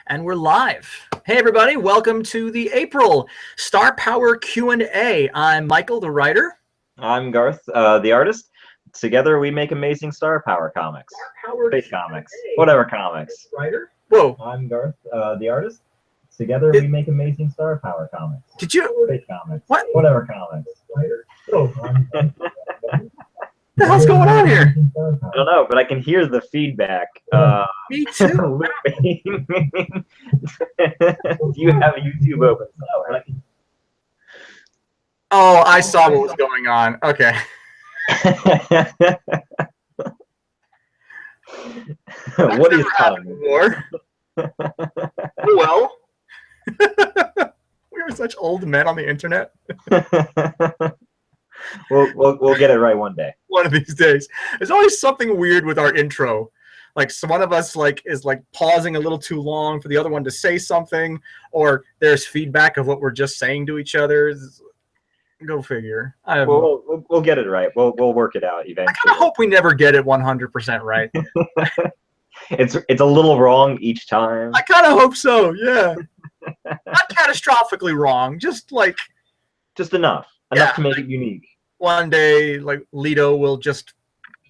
And we're live. Hey everybody, welcome to the April Star Power Q&A. I'm Michael, the writer. I'm Garth, the artist. Together we make amazing Star Power comics. Space comics. Whatever comics. Writer? Whoa. I'm Garth, the artist. Together we make amazing Star Power comics. Did you? Space comics. What? Whatever comics. Writer. What the hell's going on here? I don't know, but I can hear the feedback. Me too. Looping. Do you have YouTube open? Oh, I saw what was going on. Okay. What is coming? Well, we are such old men on the internet. We'll get it right one day. One of these days. There's always something weird with our intro. Like one of us is pausing a little too long for the other one to say something, or there's feedback of what we're just saying to each other. Go figure. We'll get it right. We'll work it out eventually. I kind of hope we never get it 100% right. It's a little wrong each time. I kind of hope so. Yeah. Not catastrophically wrong. Just enough to make it unique. One day, Leto will just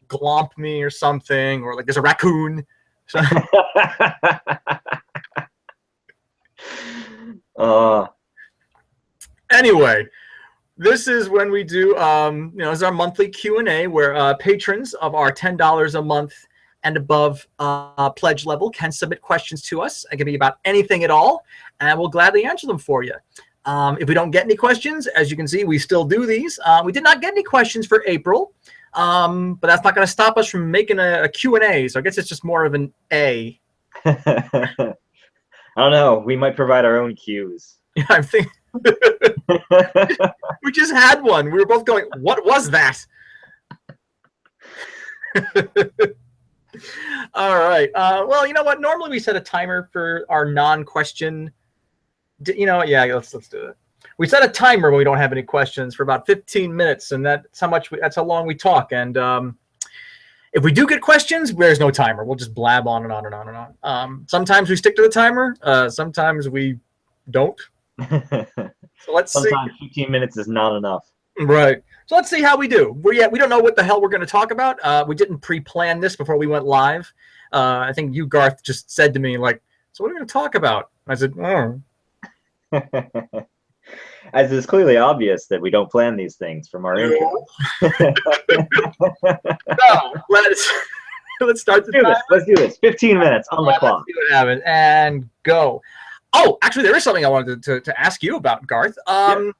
glomp me or something, or there's a raccoon. So. Anyway, this is when we do, it's our monthly Q&A where patrons of our $10 a month and above pledge level can submit questions to us. It can be about anything at all, and we'll gladly answer them for you. If we don't get any questions, as you can see, we still do these. We did not get any questions for April, but that's not going to stop us from making a Q&A, so I guess it's just more of an A. I don't know. We might provide our own cues. Yeah, I think we just had one. We were both going, what was that? All right. Well, you know what? Normally we set a timer for our non-question. Yeah, let's do it. We set a timer when we don't have any questions for about 15 minutes, and that's how long we talk. And if we do get questions, there's no timer. We'll just blab on and on and on and on. Sometimes we stick to the timer. Sometimes we don't. So let's see. Sometimes 15 minutes is not enough. Right. So let's see how we do. We don't know what the hell we're going to talk about. We didn't pre-plan this before we went live. I think you, Garth, just said to me, so what are we going to talk about? I said, oh. As is clearly obvious that we don't plan these things from our intro. No, let's start the time. Let's do this. 15 minutes on the clock. Let's see what happens, and go. Oh, actually, there is something I wanted to ask you about, Garth. The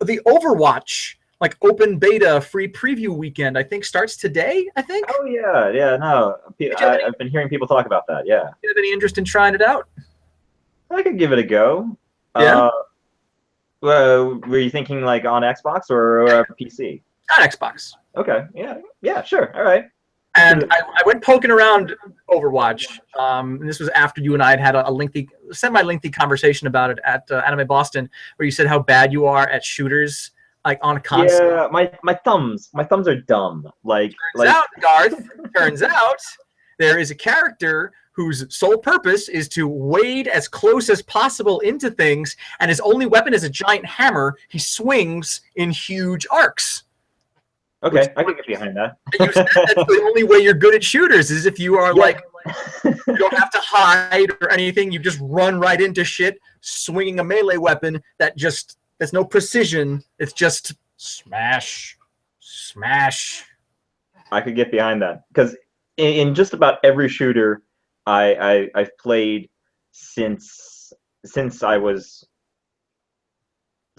Overwatch open beta free preview weekend, I think, starts today. I think. Oh yeah. No, I've been hearing people talk about that. Yeah. Do you have any interest in trying it out? I could give it a go. Yeah. Were you thinking on Xbox or PC? On Xbox. Okay. Yeah. Sure. All right. And I went poking around Overwatch. And this was after you and I had a semi-lengthy conversation about it at Anime Boston, where you said how bad you are at shooters, on a console. Yeah, my thumbs are dumb. Turns out there is a character whose sole purpose is to wade as close as possible into things, and his only weapon is a giant hammer he swings in huge arcs. Okay, I can get behind that. You said that's the only way you're good at shooters is if you are you don't have to hide or anything. You just run right into shit, swinging a melee weapon there's no precision. It's just smash. I could get behind that because in just about every shooter I've played since I was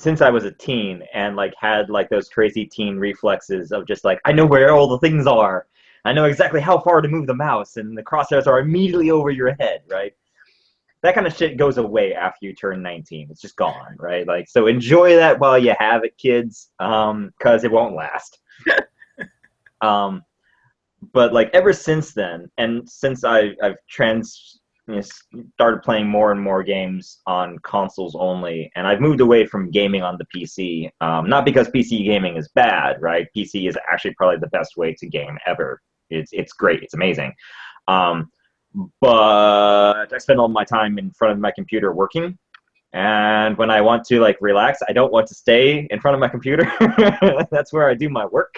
a teen and had those crazy teen reflexes of just I know where all the things are. I know exactly how far to move the mouse, and the crosshairs are immediately over your head, right? That kind of shit goes away after you turn 19. It's just gone, right? So enjoy that while you have it, kids, because it won't last. But ever since then, and since I've started playing more and more games on consoles only, and I've moved away from gaming on the PC. Not because PC gaming is bad, right? PC is actually probably the best way to game ever. It's great. It's amazing. But but I spend all my time in front of my computer working. And when I want to like relax, I don't want to stay in front of my computer. That's where I do my work.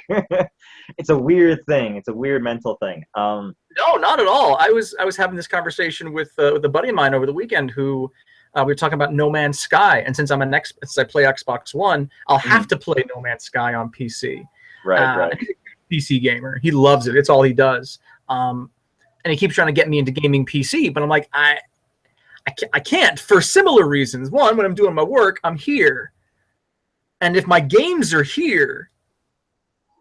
It's a weird thing. It's a weird mental thing. No, not at all. I was having this conversation with a buddy of mine over the weekend who we were talking about No Man's Sky, and since since I play Xbox One, I'll have to play No Man's Sky on PC. Right. He's a PC gamer. He loves it. It's all he does. And he keeps trying to get me into gaming PC, but I'm like, I can't for similar reasons. One, when I'm doing my work, I'm here. And if my games are here,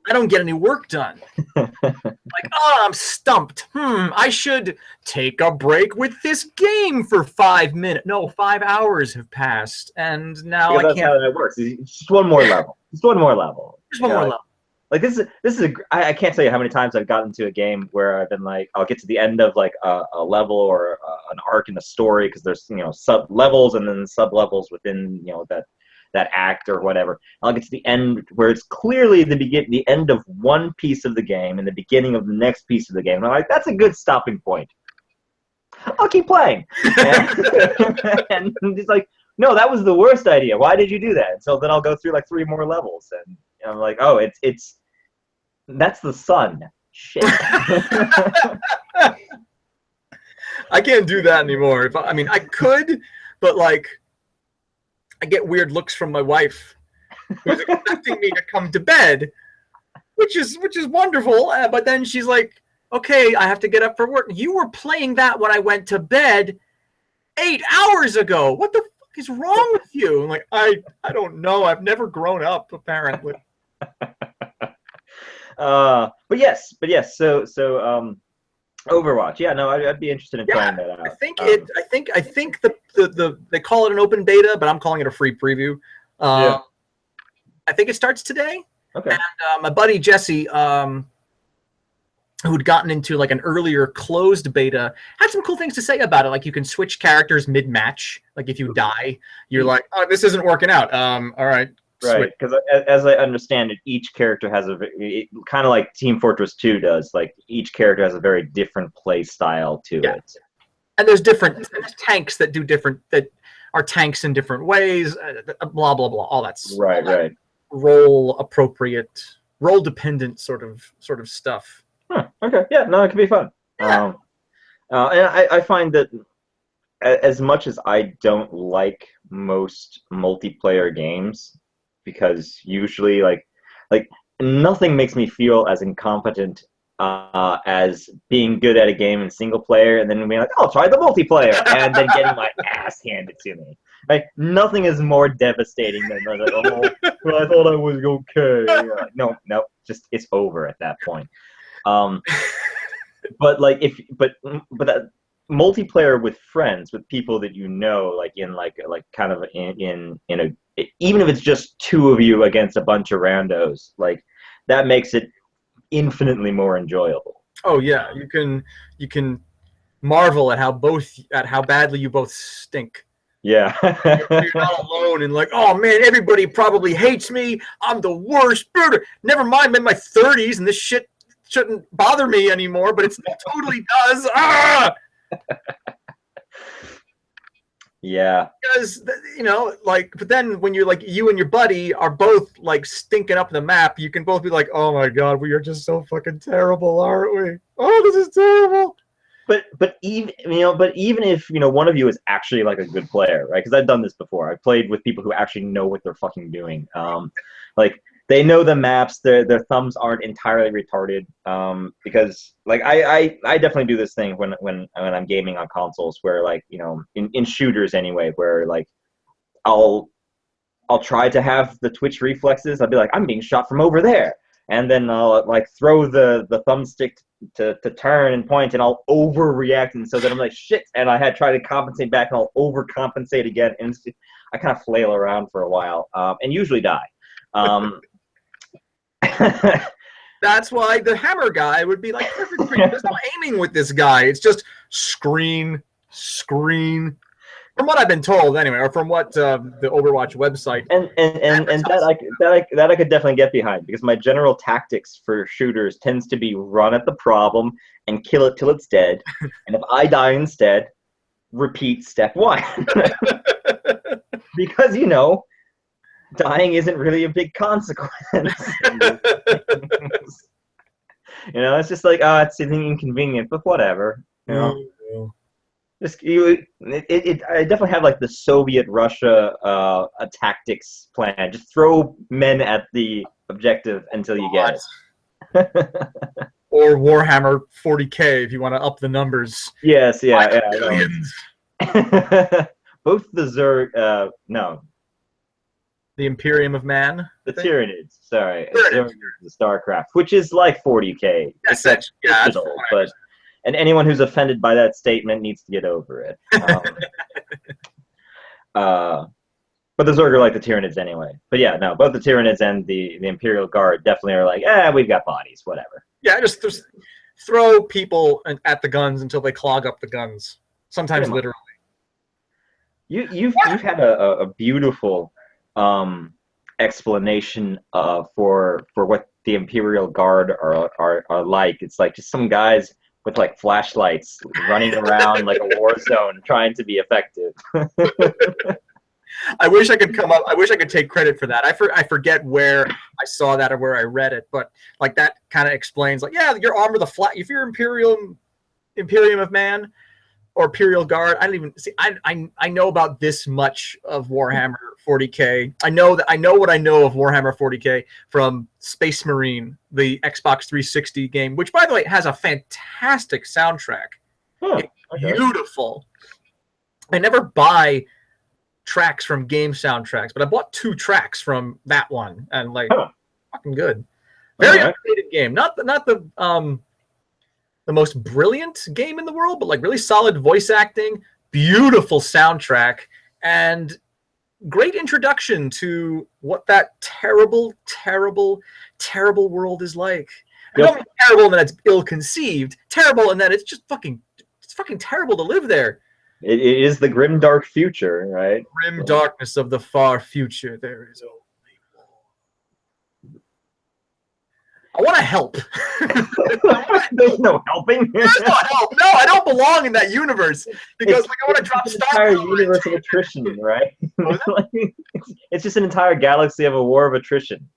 I don't get any work done. Like, oh, I'm stumped. I should take a break with this game for 5 minutes. No, 5 hours have passed, and now Because I that's can't. how that works. It's just one more level. Just one more level. Just one more level. Like this is I can't tell you how many times I've gotten to a game where I've been like, I'll get to the end of like a level or an arc in a story, because there's sub levels and then sub levels within that act or whatever. I'll get to the end where it's clearly the end of one piece of the game and the beginning of the next piece of the game. And I'm like, that's a good stopping point. I'll keep playing. And it's like, no, that was the worst idea. Why did you do that? So then I'll go through like 3 more levels, and I'm like, oh, it's that's the sun. Shit. I can't do that anymore. I mean, I could, but like, I get weird looks from my wife, who's expecting me to come to bed, which is wonderful. But then she's like, "Okay, I have to get up for work. You were playing that when I went to bed 8 hours ago. What the fuck is wrong with you?" I'm like, I don't know. I've never grown up, apparently. But yes. So Overwatch. Yeah, no, I'd be interested in trying that out. I think the they call it an open beta, but I'm calling it a free preview. I think it starts today. Okay. And my buddy Jesse, who'd gotten into like an earlier closed beta, had some cool things to say about it. Like you can switch characters mid-match. Like if you die, you're like, oh, this isn't working out. All right. Right, because as I understand it, each character has kind of like Team Fortress 2 does. Like each character has a very different play style to it. And there's tanks that are tanks in different ways. Blah blah blah. All that's right. Role appropriate, role dependent sort of stuff. Okay. Yeah. No, it could be fun. Yeah. And I find that as much as I don't like most multiplayer games, because usually like nothing makes me feel as incompetent as being good at a game in single player and then being like, I'll try the multiplayer, and then getting my ass handed to me. Like nothing is more devastating than like, oh, well, I thought I was okay. No, just it's over at that point. But like but that multiplayer with friends, with people that like in like kind of in a, even if it's just 2 of you against a bunch of randos, like that makes it infinitely more enjoyable. Oh yeah, you can marvel at how badly you both stink. Yeah. You're not alone and like, oh man, everybody probably hates me. I'm the worst. Never mind, I'm in my 30s and this shit shouldn't bother me anymore, but it totally does. Yeah. Because but then when you're like, you and your buddy are both like stinking up the map, you can both be like, oh my god, we are just so fucking terrible, aren't we? Oh, this is terrible. But even if one of you is actually like a good player, right? Because I've done this before. I've played with people who actually know what they're fucking doing. Like they know the maps. Their thumbs aren't entirely retarded. Because like I definitely do this thing when I'm gaming on consoles, where like in shooters anyway, where like I'll try to have the twitch reflexes. I'll be like, I'm being shot from over there, and then I'll like throw the thumbstick to turn and point, and I'll overreact, and so then I'm like shit, and I had tried to compensate back, and I'll overcompensate again, and I kind of flail around for a while, and usually die. That's why the hammer guy would be like perfect for you. There's no aiming with this guy. It's just screen. From what I've been told, anyway, or from what the Overwatch website. And that I could definitely get behind, because my general tactics for shooters tends to be run at the problem and kill it till it's dead. And if I die instead, repeat step 1. Because, dying isn't really a big consequence. It's just like, it's something inconvenient, but whatever. I definitely have like the Soviet Russia a tactics plan. Just throw men at the objective until you get it. Or Warhammer 40K if you want to up the numbers. Yes, yeah. Billions. Both the Zerg, no. The Imperium of Man? The Tyranids, sorry. Zerg, the StarCraft, which is like 40K. Yes, that's but and anyone who's offended by that statement needs to get over it. But the Zerg are like the Tyranids anyway. But yeah, no, both the Tyranids and the Imperial Guard definitely are like, we've got bodies, whatever. Yeah, just throw people at the guns until they clog up the guns. Sometimes literally. You've had a beautiful explanation for what the Imperial Guard are like. It's like just some guys with like flashlights running around like a war zone trying to be effective. I wish I could take credit for that. I forget where I saw that or where I read it, but like that kind of explains like, your armor, if you're Imperium of Man or Imperial Guard, I don't even see. I know about this much of Warhammer 40K. I know what I know of Warhammer 40K from Space Marine, the Xbox 360 game, which by the way has a fantastic soundtrack. Okay. Beautiful. I never buy tracks from game soundtracks, but I bought 2 tracks from that one, and fucking good. Very underrated game. Not the most brilliant game in the world, but like really solid voice acting, beautiful soundtrack, and great introduction to what that terrible, terrible, terrible world is like. I don't mean terrible in that it's ill-conceived, terrible in that it's just fucking terrible to live there. It is the grim, dark future, right? Grim darkness of the far future. There is only war. I want to help. There's no helping. There's no help. No, I don't belong in that universe because I want to drop Star Entire universe of attrition, right? It's just an entire galaxy of a war of attrition.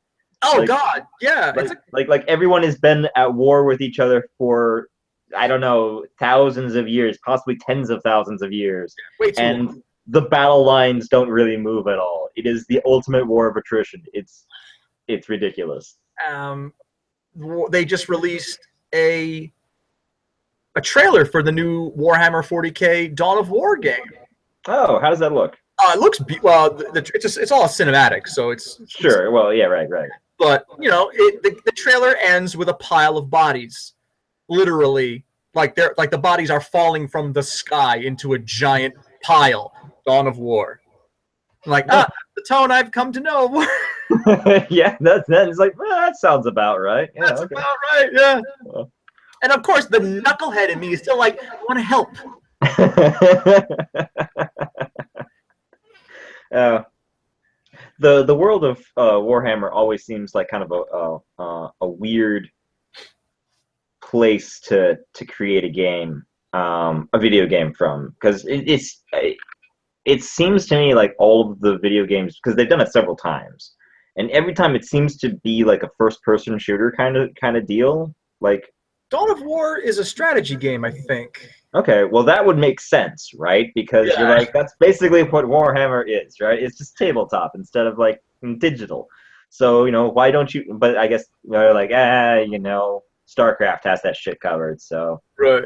Oh God, yeah. Like everyone has been at war with each other for, I don't know, thousands of years, possibly tens of thousands of years. And the battle lines don't really move at all. It is the ultimate war of attrition. It's ridiculous. They just released a trailer for the new Warhammer 40K Dawn of War game. Oh, how does that look? It looks it's all cinematic, so it's sure. Well, yeah, right. But the trailer ends with a pile of bodies. Literally, like the bodies are falling from the sky into a giant pile. Dawn of War. I'm like, the tone I've come to know. Yeah, that's like, that sounds about right. Yeah, that's about right. Yeah. And of course, the knucklehead in me is still like, I want to help. The world of Warhammer always seems like kind of a weird place to create a game, a video game from, because it seems to me like all of the video games, because they've done it several times, and every time it seems to be like a first-person shooter kind of deal. Like Dawn of War is a strategy game, I think. Okay, well that would make sense, right? Because you're like, that's basically what Warhammer is, right? It's just tabletop instead of like digital. So why don't you? But I guess they're like, StarCraft has that shit covered. So right.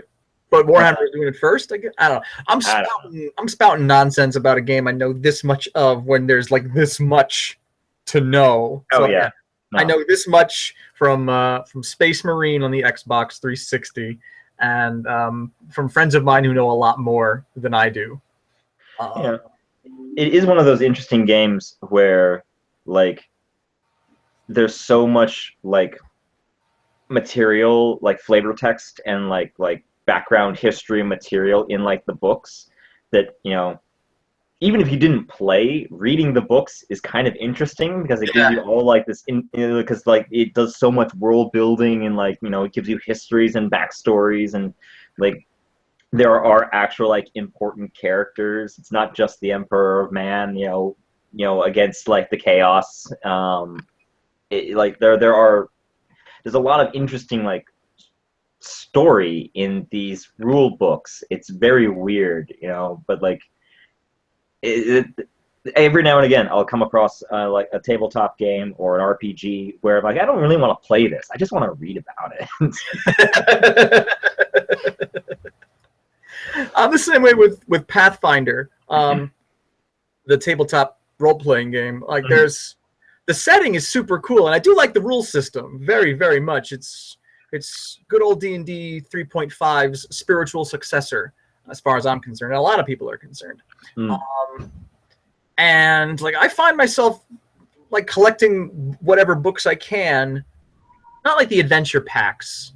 But Warhammer is doing it first. I don't know. I'm spouting nonsense about a game I know this much of when there's like this much to know. Oh so, yeah. No. I know this much from Space Marine on the Xbox 360, and from friends of mine who know a lot more than I do. Yeah. It is one of those interesting games where like there's so much like material, like flavor text and like background history material in like the books that even if you didn't play, reading the books is kind of interesting because it gives you all like this because like it does so much world building and like it gives you histories and backstories and like there are actual like important characters. It's not just the Emperor of Man, against like the chaos. Like there's a lot of interesting like story in these rule books. It's very weird, but like every now and again I'll come across like a tabletop game or an RPG where like I don't really want to play this. I just want to read about it. I'm the same way with Pathfinder, the tabletop role-playing game. Like, the setting is super cool, and I do like the rule system very, very much. It's good old D&D 3.5's spiritual successor, as far as I'm concerned, and a lot of people are concerned. And like, I find myself like collecting whatever books I can, not like the adventure packs,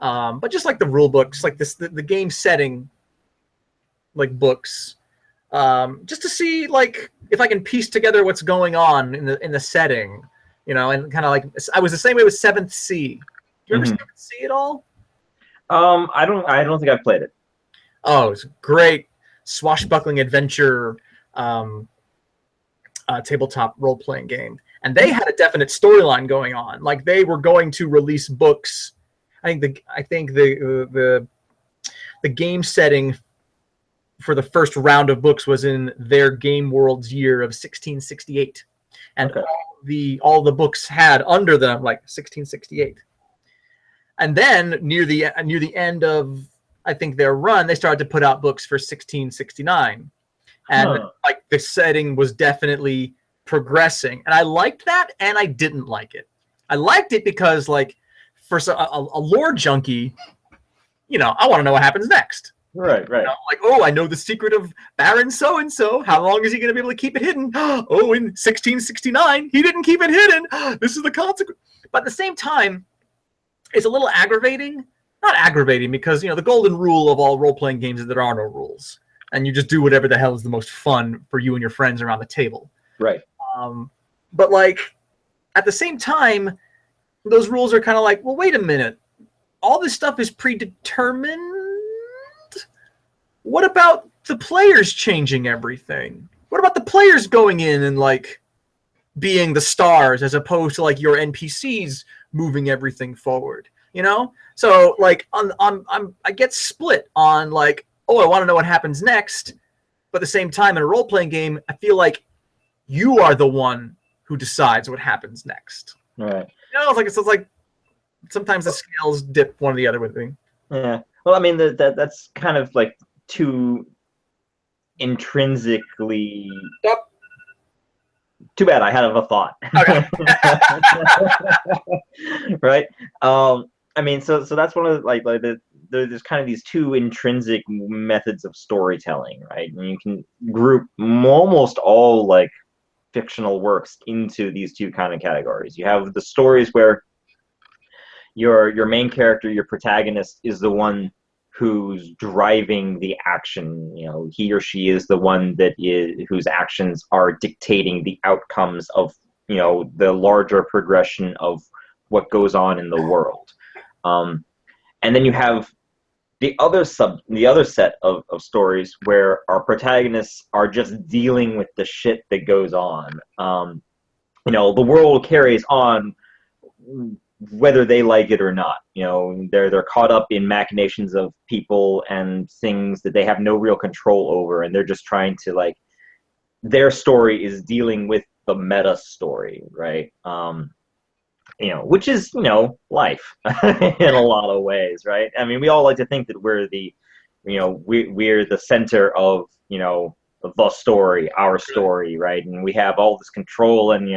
but just like the rule books, like the game setting, like books, just to see like if I can piece together what's going on in the setting, and kind of like I was the same way with Seventh Sea. Do you remember Seventh Sea at all? I don't think I've played it. Oh, it's a great swashbuckling adventure tabletop role-playing game, and they had a definite storyline going on. Like, they were going to release books. I think the game setting for the first round of books was in their Game World's year of 1668, and all the books had under them like 1668. And then near the end of, I think, their run, they started to put out books for 1669, and like the setting was definitely progressing, and I liked that, and I didn't like it. I liked it because, like, for a lore junkie, I want to know what happens next. Right. Like, oh, I know the secret of Baron so-and-so. How long is he going to be able to keep it hidden? Oh, in 1669, he didn't keep it hidden. This is the consequence. But at the same time, it's a little aggravating. Not aggravating, because, the golden rule of all role-playing games is that there are no rules. And you just do whatever the hell is the most fun for you and your friends around the table. Right. But, like, at the same time, those rules are kind of like, well, wait a minute. All this stuff is predetermined? What about the players changing everything? What about the players going in and, like, being the stars as opposed to, like, your NPCs moving everything forward? So, like, I get split on, like, oh, I want to know what happens next, but at the same time, in a role-playing game, I feel like you are the one who decides what happens next. Right. It's like sometimes the scales dip one or the other with me. Yeah. Well, I mean, that's kind of like too intrinsically. Yep. Too bad. I had a thought. Okay. Right. I mean, so that's one of the, there's kind of these two intrinsic methods of storytelling, right? And you can group almost all like fictional works into these two kind of categories. You have the stories where your main character, your protagonist, is the one who's driving the action. He or she is the one whose actions are dictating the outcomes of the larger progression of what goes on in the world. And then you have the other set of stories where our protagonists are just dealing with the shit that goes on. The world carries on whether they like it or not. They're caught up in machinations of people and things that they have no real control over, and they're just trying to, like, their story is dealing with the meta story, right? Which is, life in a lot of ways, right? I mean, we all like to think that we're we're the center of, the story, our story, right? And we have all this control, and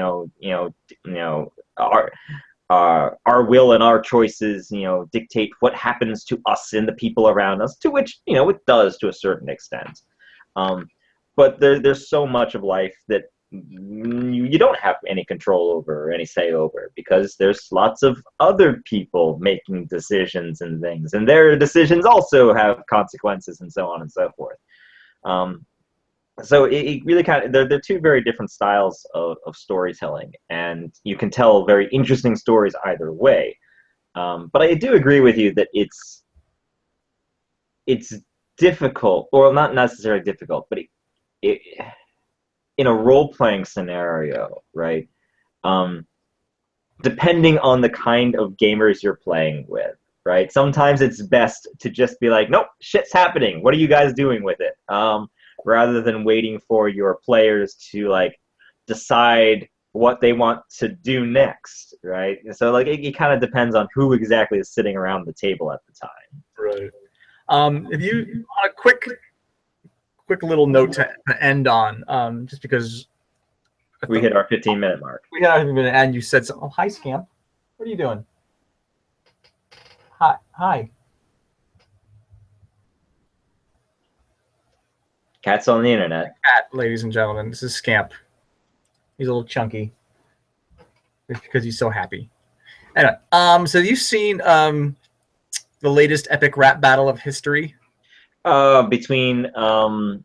our will and our choices, dictate what happens to us and the people around us, to which, it does to a certain extent. But there's so much of life that you don't have any control over or any say over, because there's lots of other people making decisions and things, and their decisions also have consequences, and so on and so forth. So it really kind of, they're two very different styles of storytelling, and you can tell very interesting stories either way. But I do agree with you that it's difficult, or not necessarily difficult, but it in a role-playing scenario, right? Depending on the kind of gamers you're playing with, right? Sometimes it's best to just be like, nope, shit's happening. What are you guys doing with it? Rather than waiting for your players to like decide what they want to do next, right? So like it kind of depends on who exactly is sitting around the table at the time. Right. If you on a quick little note to end on, just because we hit our 15-minute mark. We hit our 15-minute, and you said something. Oh, hi, Scamp. What are you doing? Hi. Cat's on the internet. Cat, ladies and gentlemen. This is Scamp. He's a little chunky. It's because he's so happy. Anyway, so you've seen the latest epic rap battle of history? Between George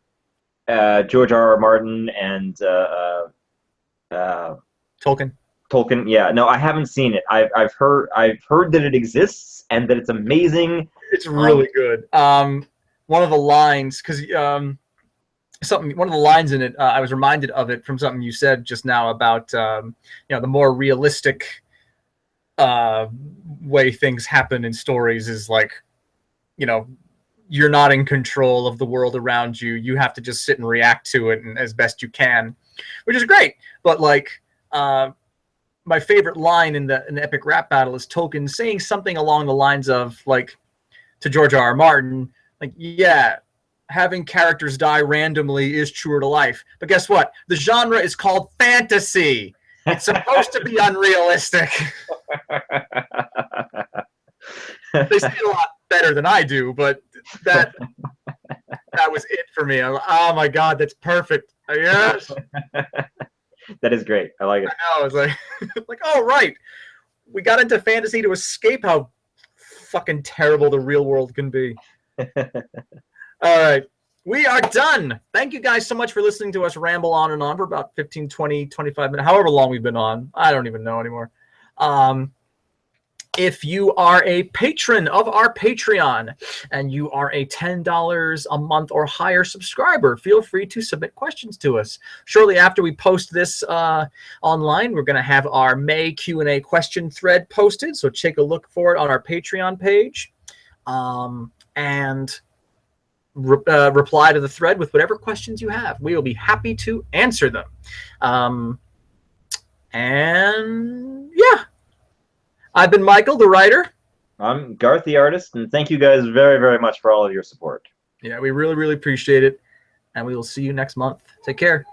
R.R. Martin and Tolkien. Tolkien. Yeah, no, I haven't seen it. I've heard that it exists and that it's amazing. It's really good. One of the lines, because one of the lines in it, I was reminded of it from something you said just now about the more realistic way things happen in stories is like, you're not in control of the world around you. You have to just sit and react to it and as best you can, which is great. But like, my favorite line in the epic rap battle is Tolkien saying something along the lines of like to George R.R. Martin, like, yeah, having characters die randomly is truer to life. But guess what? The genre is called fantasy. It's supposed to be unrealistic. They say a lot better than I do, but that was it for me. I'm like, oh my God, that's perfect. Yes. That is great. I like it. I know. It's like, oh, right. We got into fantasy to escape how fucking terrible the real world can be. All right. We are done. Thank you guys so much for listening to us ramble on and on for about 15, 20, 25 minutes, however long we've been on. I don't even know anymore. If you are a patron of our Patreon and you are a $10 a month or higher subscriber, feel free to submit questions to us. Shortly after we post this online, we're going to have our May Q&A question thread posted, so take a look for it on our Patreon page. And reply to the thread with whatever questions you have. We will be happy to answer them. And yeah. I've been Michael, the writer. I'm Garth, the artist, and thank you guys very, very much for all of your support. Yeah, we really, really appreciate it. And we will see you next month. Take care.